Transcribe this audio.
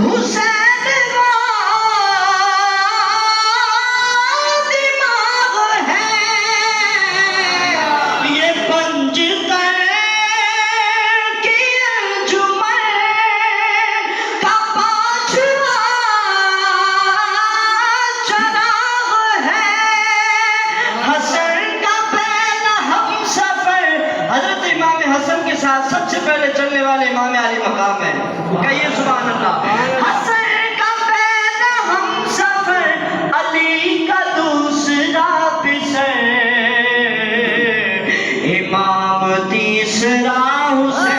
हुसैन का दिमाग है, ये पंजतर की अंजुमन का पांचवा चराग है। हसन का पहला हम सफर, हजरत इमाम हसन के साथ सबसे पहले चलने वाले इमाम अली मकाम है। कहिए सुभान अल्लाह। हसन का पहला हम सफर, अली का दूसरा पिसर, इमाम तीसरा हुसैन।